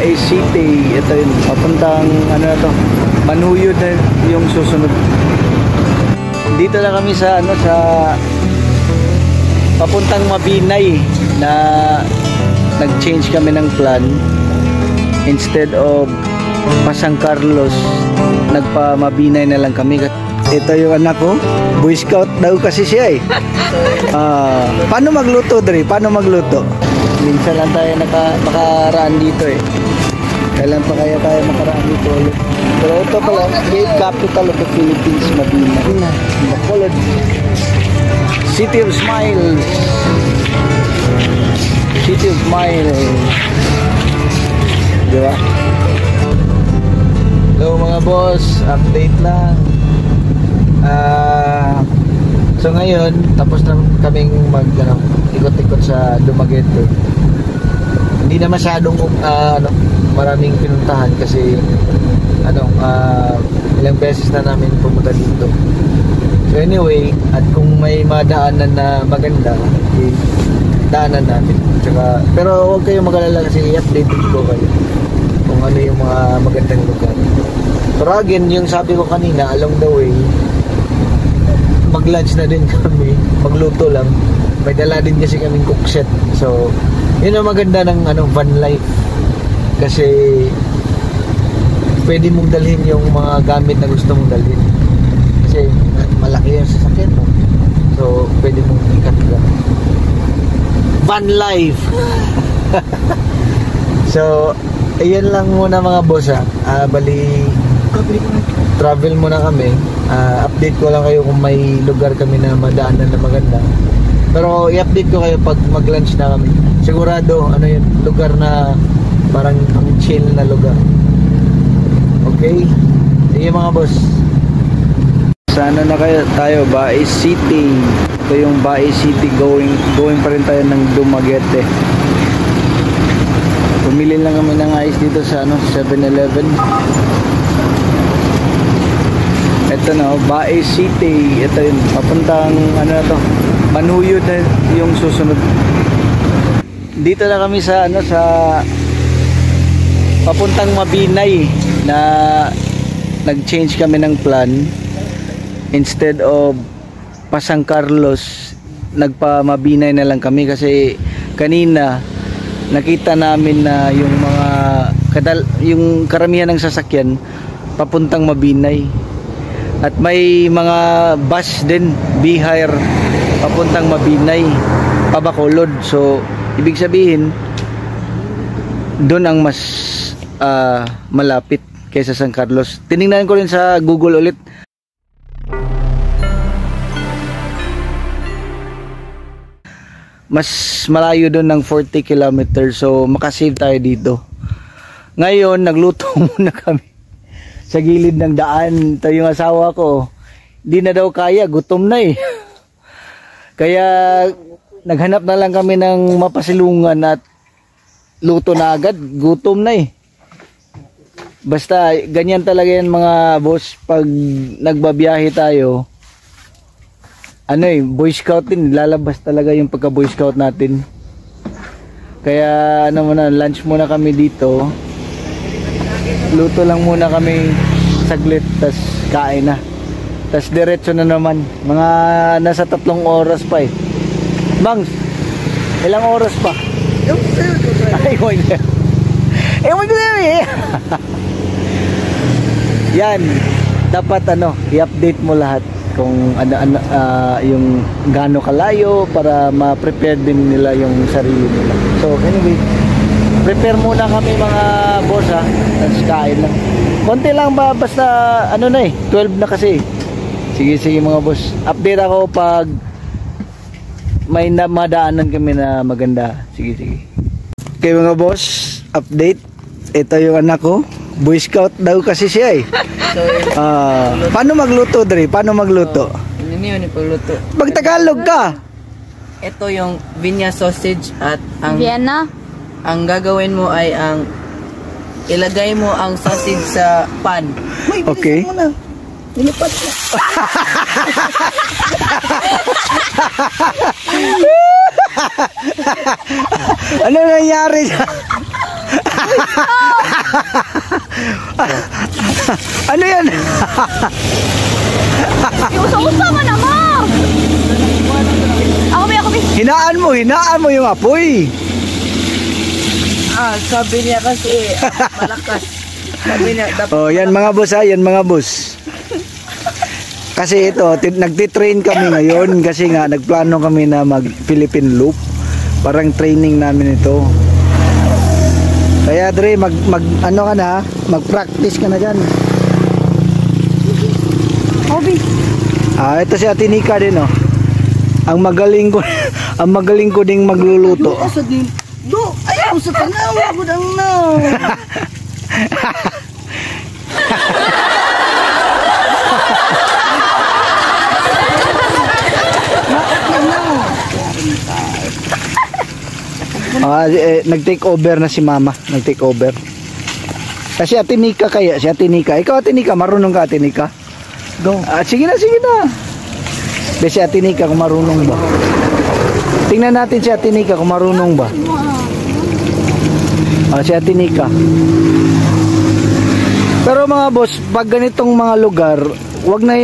Bae City. Ito yung papuntang ano na to, Manuyod na yung susunod. Dito na kami sa ano, sa papuntang Mabinay na nag-change kami ng plan. Instead of Pasang Carlos, nagpa-Mabinay na lang kami. Ito yung anak ko, Boy Scout daw kasi siya eh. Paano magluto, Dre? Paano magluto? Minsan lang tayo makaraan dito eh. Kailan pa kaya tayo makaraan dito ulit? Pero ito pala, great capital of the Philippines, Mabinay. Bacolod. City of Smiles. City of Smiles. Diba? Hello mga boss, update lang. So ngayon, tapos na kaming ikot-ikot sa Dumaguete. Hindi na masyadong maraming pinuntahan kasi ilang beses na namin pumunta dito. So anyway, at kung may madaanan na maganda, daanan natin. Pero huwag kayong mag-alala kasi i-update ko kayo kung ano yung mga magandang lugar. Pero again, yung sabi ko kanina, along the way, mag-lunch na din kami, magluto lang. May dala din kasi kaming cookset. So, yun ang maganda ng van life. Kasi pwede mong dalhin yung mga gamit na gusto mong dalhin. Kasi malaki yung sasakyan mo. So, pwede mong ikat-ikat. Van life! So, ayan lang muna mga boss bali travel muna kami. Update ko lang kayo kung may lugar kami na madaanan na maganda. Pero i-update ko kayo pag mag-lunch na kami. Sigurado yung lugar na parang ang chill na lugar. Okay? Sige mga boss. Sana na kayo tayo, Bae City. Ito yung Bae City, going pa rin tayo ng Dumaguete. Pumili lang kami ng ice dito sa 7-Eleven. Ito na, Bae City. Ito yung papuntang Manuyod na yung susunod. Dito na kami sa sa papuntang Mabinay na nag-change kami ng plan. Instead of Pasang Carlos, nagpa-Mabinay na lang kami kasi kanina nakita namin na yung yung karamihan ng sasakyan papuntang Mabinay. At may mga bus din, Bihire, papuntang Mabinay, Bacolod. So, ibig sabihin, doon ang mas malapit kaysa San Carlos. Tinignan ko rin sa Google ulit. Mas malayo doon ng 40 kilometers. So, makasave tayo dito. Ngayon, nagluto muna kami sa gilid ng daan. Ito yung asawa ko, hindi na daw kaya, gutom na eh. Kaya naghanap na lang kami ng mapasilungan at luto na agad, gutom na eh. Basta ganyan talaga yan mga boss, pag nagbabiyahe tayo, Boy Scout din, lalabas talaga yung pagka Boy Scout natin. Kaya lunch muna kami dito. Luto lang muna kami saglit, tas kain na. Tas diretso na naman. Mga nasa 3 oras pa eh. Bangs, ilang oras pa? Ay, yan, dapat i-update mo lahat kung yung gaano kalayo para ma-prepare din nila yung sarili nila. So anyway, prepare muna kami mga boss tapos kain lang. Konti lang ba, basta 12 na kasi. Sige mga boss, update ako pag may madaanan kami na maganda. Sige. Okay mga boss, update. Ito yung anak ko, Boy Scout daw kasi siya eh. Paano magluto, Dre? Paano magluto? Ano yun ipagluto? Magtagalog ka! Ito yung Vinya sausage at Vienna? Ang gagawin mo ay ilagay mo ang sausage sa pan. Okay. Nilipat na. Ano nangyari? Ano yan? Usa-usa man na mo. Ako ba? Hinaan mo yung apoy. Sabi niya kasi malakas. Sabi niya dapat. Oh, yan mga boss ha, yan mga boss. Kasi ito, nagtitrain kami ngayon kasi nga nagplano kami na mag Philippine Loop. Parang training namin ito. Kaya Dre, ano ka na, mag-practice ka na diyan. Obi. Ito si Ate Nika din oh. Ang magaling ko ding magluluto. Ayaw sa tanawa ko dang na. Nag-take over na si Mama. Nag-take over. Kasi Ate Nika kaya, si Ate Nika. Ikaw Ate Nika, marunong ka Ate Nika? Go. Sige na, sige na. Si Ate Nika kung marunong ba. Tingnan natin si Ate Nika kung marunong ba. Si Ate Nika. Pero mga boss, pag ganitong mga lugar, wag na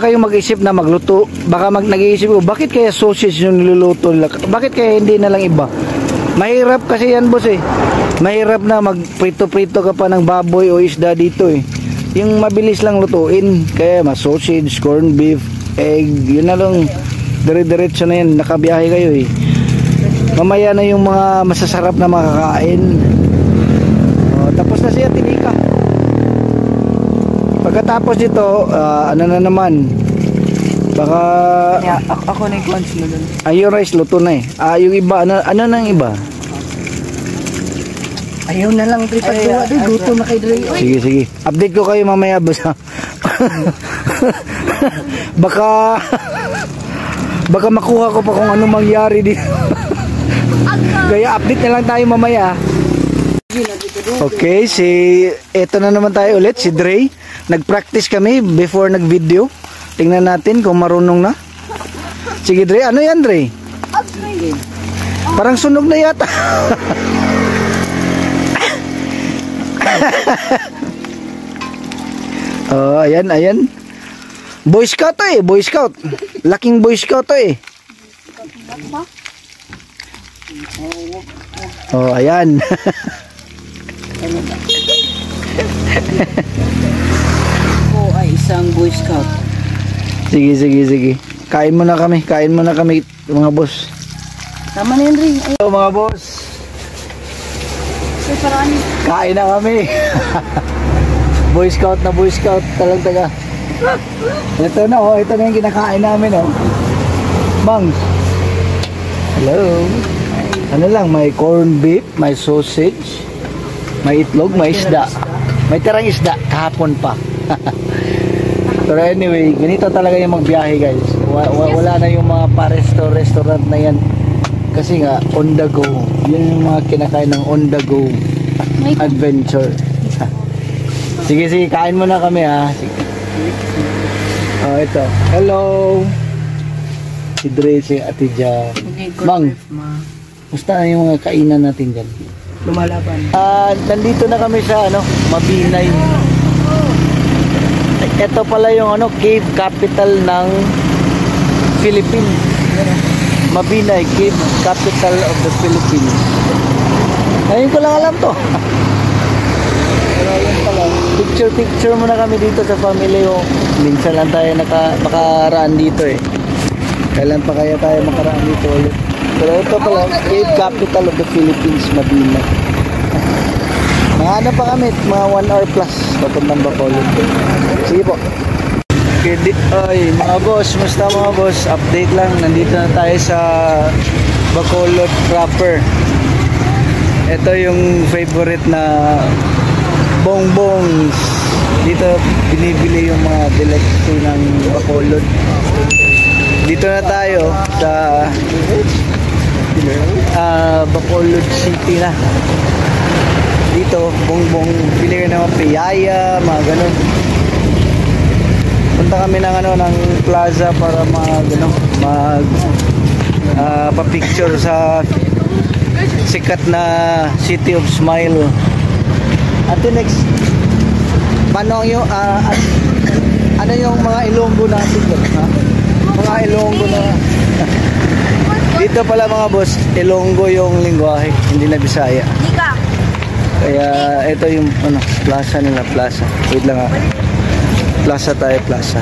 kayong mag-isip na magluto. Baka nag-iisip ko, bakit kaya sausage yung niluluto nila? Bakit kaya hindi na lang iba? Mahirap kasi yan boss eh. Mahirap na magprito-prito ka pa ng baboy o isda dito eh. Yung mabilis lang lutuin. Kaya sausage, corned beef, egg, yun na lang. Dire-diretso na yan, nakabiyahe kayo eh. Mamaya na yung mga masasarap na makakain. Tapos na siya, Tika. Pagkatapos dito, ano na naman, baka Ako na yung consumer dun. yung rice luto na eh. Yung iba, ano nang iba? Ayaw na lang Dre pagduwa Dre. Guto na kay Dre. Sige. Update ko kayo mamaya basta. Baka makuha ko pa kung ano mangyari dito. Kaya update na lang tayo mamaya. Okay, eto na naman tayo ulit, si Dre. Nag-practice kami before nag-video. Tingnan natin kung marunong na. Sige Dre, ano yan Dre? Parang sunog na yata. Ayan. Boy Scout to eh, Boy Scout. Laking Boy Scout to eh. Ayan. Ako ay isang Boy Scout. Sige. Kain muna kami mga boss. Tama na yan Dre. Hello mga boss. Kain na kami. Boy Scout talaga. Ito na yung kinakain namin oh. Bang. Hello. Ano lang, may corned beef, may sausage, may itlog, may isda. May tirang isda kahapon pa. Pero anyway, ganito talaga yung magbiyahe guys. Wala na yung mga restaurant na yan. Kasi nga on the go. Yun yung mga kinakain ng on the go adventure. Sige, kain muna kami ha. Sige. Ito. Hello. Si Dre, si Ate Ja. Mang, musta na yung mga kainan natin dyan? Lumalaban. Nandito na kami sa Mabinay. Ito pala yung cave capital ng Philippines. Mabinay, cave capital of the Philippines. Ngayon ko lang alam to. Pero yun pala, picture muna kami dito sa family ko. Minsan lang tayo makaraan dito eh. Kailan pa kaya tayo makaraan dito ulit? Pero ito pala, cave capital of the Philippines, Mabinay. Mga pa kami, mga 1 hour plus papuntang Bacolod. Sige po. Ay, mga boss, musta mga boss? Update lang, nandito na tayo sa Bacolod proper. Ito yung favorite na bongbongs. Dito binibili yung mga delecto ng Bacolod. Dito na tayo sa Bacolod City na. Dito, bongbong, bili ka ng piyaya, mga ganun. Punta kami ng plaza para pa-picture sa sikat na City of Smile. Ate next, paano yung, ano yung mga Ilonggo natin doon, ha? Mga Ilonggo na, dito pala mga boss, Ilonggo yung lingwahe, hindi na Bisaya. Nika. Kaya ito yung ano, plaza nila, plaza. Wait lang ha. Plaza tayo, plaza.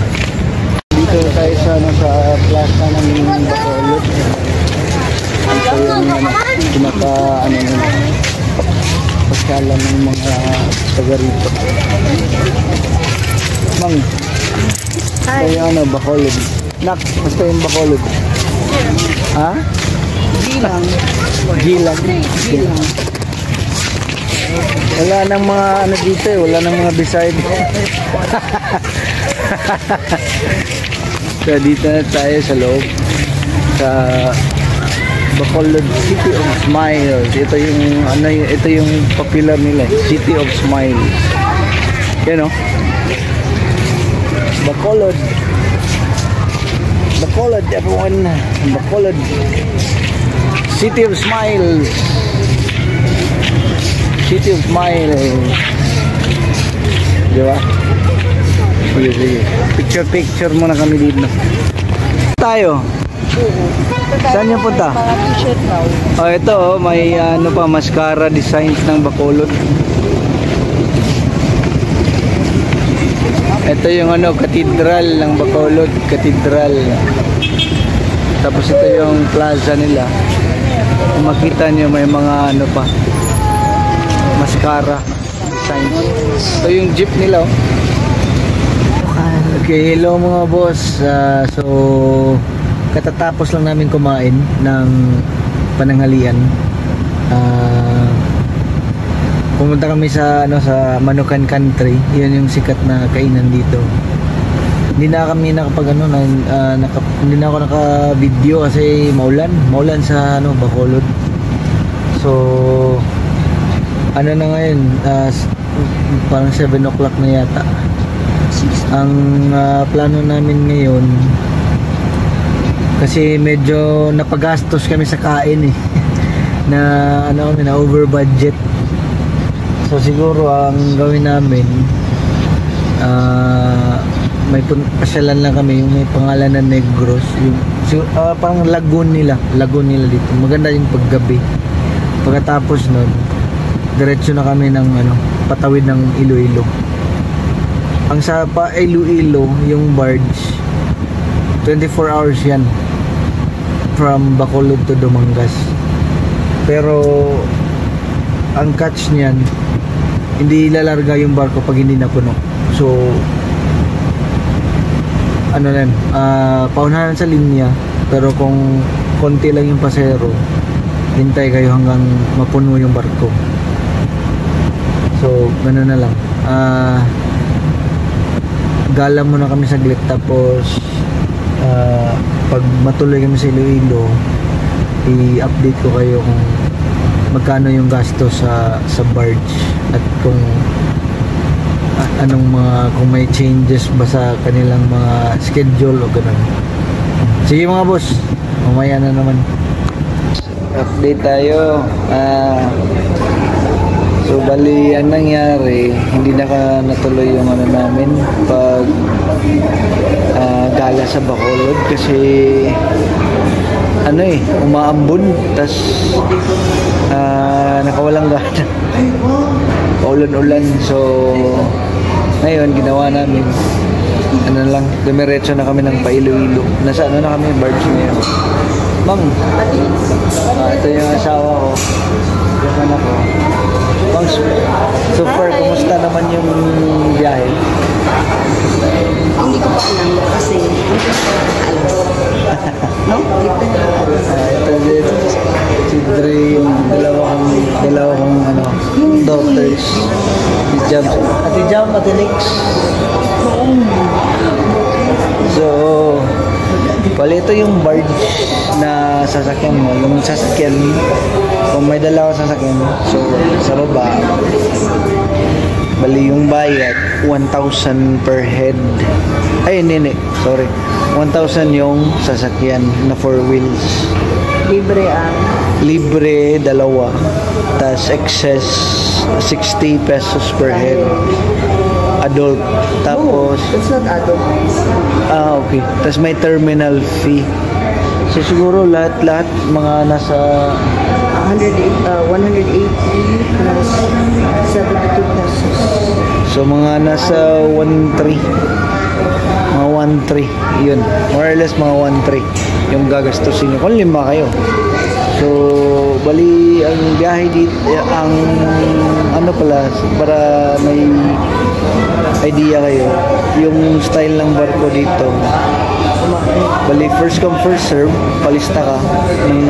Dito tayo sa ano, sa plaza ng Bacolod. Ito yung ano, pinaka ano nila, pasyalan ng mga taga rito. Mang, ito yung ano, Bacolod. Nak, basta yung Bacolod. Ha? Gilang. Gilang. Gilang. Wala nang mga ano dito eh, wala nang mga beside. So dito na tayo sa loob sa Bacolod City of Smiles. Ito yung ano, ito yung popular nila, City of Smiles. Yan oh. Bacolod. Bacolod everyone. Bacolod City of Smiles. City of Smiles. Di ba? Sige, sige. Picture muna kami dito. Tayo. Saan yung punta? Mga t-shirt daw. Oh, ito oh, may ano pa, mascara designs ng Bacolod. Ito yung ano, cathedral ng Bacolod, cathedral. Tapos ito yung plaza nila. Kung makita nyo may mga ano pa, mascara designs. Ito yung jeep nila oh. Okay, hello mga boss. So katatapos lang namin kumain ng pananghalian. Pumunta kami sa ano, sa Manukan Country. 'Yun yung sikat na kainan dito. Hindi na kami nakapag ano, hindi na ako naka-video kasi maulan sa ano, Bacolod. So ano na ngayon, parang 7 o'clock na yata. Ang plano namin ngayon, kasi medyo napagastos kami sa kain eh. Na ano, na over budget. So siguro ang gawin namin, may pasyalan lang kami, yung may pangalan na Negros, yung parang lagoon nila dito. Maganda yung paggabi. Pagkatapos nun, diretso na kami ng ano, patawid ng Iloilo. Ang sa pa Iloilo, yung barge, 24 hours yan from Bacolod to Dumangas. Pero ang catch niyan, hindi lalarga yung barko pag hindi napuno. So ano lang, paunahan sa linya, pero kung konti lang yung pasero, hintay kayo hanggang mapuno yung barko. So gano'n na lang. Gala muna kami saglit, tapos pag matuloy kami sa Iloilo, i-update ko kayo kung magkano yung gasto sa barge at kung anong mga, kung may changes ba sa kanilang mga schedule o ganun. Sige mga boss, mamaya na naman update tayo. So bali, ang nangyari, hindi natuloy yung ano namin pag gala sa Bacolod kasi ano eh, umaambon, tas nakawalang gana, paulan-ulan. So ngayon ginawa namin ano lang, dumiretso na kami ng Pailoilo. Nasa ano na kami, barge ngayon. Mang, ito yung asawa ko, yung anak ko. Mang, super, kumusta naman yung biyahe? Hindi ko pa alam kasi hindi ko alam. No? Ito din, si Dre, dalawa kong ano, daughters. Si Jam, Ate Jam, Ate Nix. So, pala ito yung barge na sasakyan mo. Yung sasakyan, kung may dala ko sasakyan, so sa baba, bali yung bayad 1,000 per head. Ay, hindi, sorry, 1,000 yung sasakyan na 4 wheels. Libre ang Libre, dalawa. Tas excess 60 pesos per head. Adult. Tapos, It's not adult. okay. Tapos may terminal fee. So siguro lahat mga nasa 180 plus 72 pesos. so mga nasa 1.3. Mga 1.3. Yun. More or less mga 1.3 yung gagastusin nyo. Kung 5 kayo. So, bali ang biyahe dito, ang ano pala, para may idea kayo, yung style ng barko dito. Bali, first come first serve, palista ka ng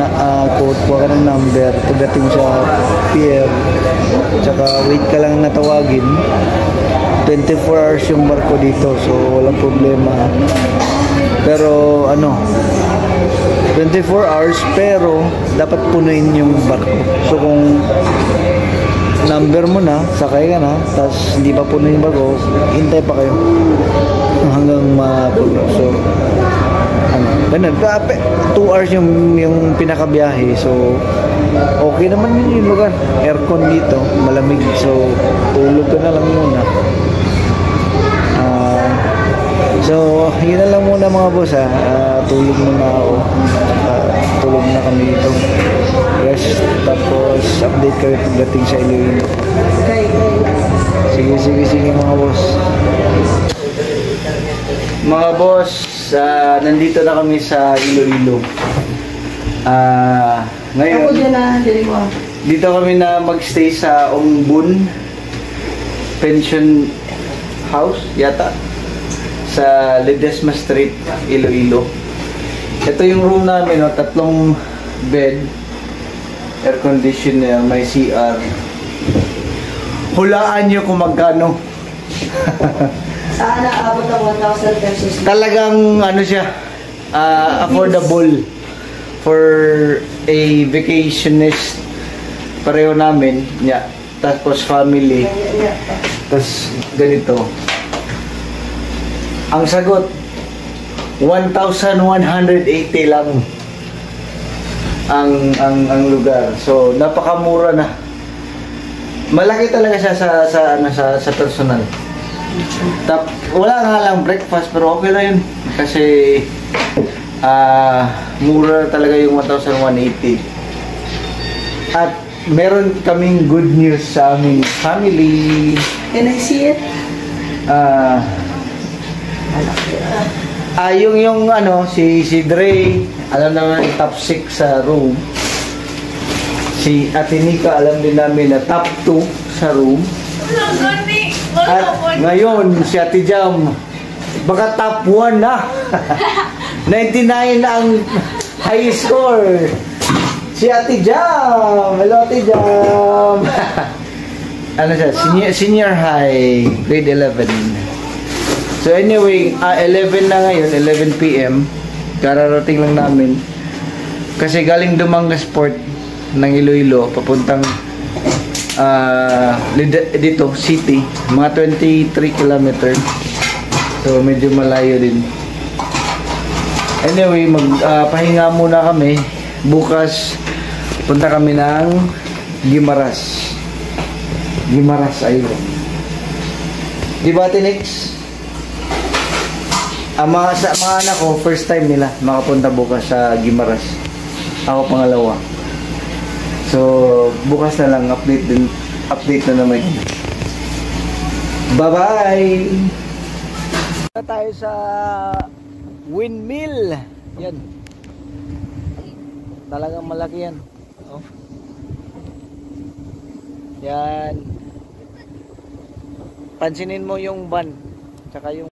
quote, kuha ka ng number, pagdating sa pier, tsaka wait ka lang natawagin. 24 hours yung barko dito, so walang problema. Pero ano, 24 hours pero dapat punuin yung barko. So kung number mo na, sakay ka na, tapos hindi pa punuin yung barko, hintay pa kayo hanggang mapuno. So ano, ganun. 2 hours yung pinakabiyahe. So okay naman yun yung lugar. Aircon dito, malamig. So tulog ka na lang muna. So, yun na lang muna mga boss ha. Tulog muna ako. Tulog na kami dito. Rest. Tapos, update kami pagdating sa Iloilo. Sige mga boss. Mga boss, nandito na kami sa Iloilo. Ngayon, dito kami na magstay sa Ongbun Pension House, yata. Sa Ledesma Street, Iloilo. Ito yung room namin, 3 bed, air conditioner, may CR. Hulaan nyo kung magkano. Sana abot ng 1,000 pesos. Talagang ano siya, affordable for a vacationist. Pareho namin, yeah. Tapos family. Tapos ganito. Ang sagot, 1,180 lang ang lugar. So napakamura na. Malaki talaga siya sa personal. Wala nga lang breakfast pero okay lang yun kasi mura talaga yung 1,180. At meron kaming good news sa aming family. Can I see it? Yung ano, si Dre, alam naman yung top 6 sa room. Si Ate Nika, alam din namin na top 2 sa room. At ngayon, si Ate Jam, baka top 1 na. 99 na ang high score. Si Ate Jam. Hello, Ate Jam. Ano siya? Senior high, grade 11. So anyway, 11 na ngayon, 11 PM. Kararating lang namin. Kasi galing Dumangas Port ng Iloilo, papuntang dito, city. Mga 23 kilometers. So medyo malayo din. Anyway, pahinga muna kami. Bukas, punta kami ng Guimaras. Guimaras Island. Diba, Tinix? Sa mga anak ko, first time nila makapunta bukas sa Guimaras. Ako pangalawa. So, bukas na lang update na naman. Bye-bye! Tayo sa windmill. Yan. Talagang malaki yan. Oh. Yan. Pansinin mo yung van. Tsaka yung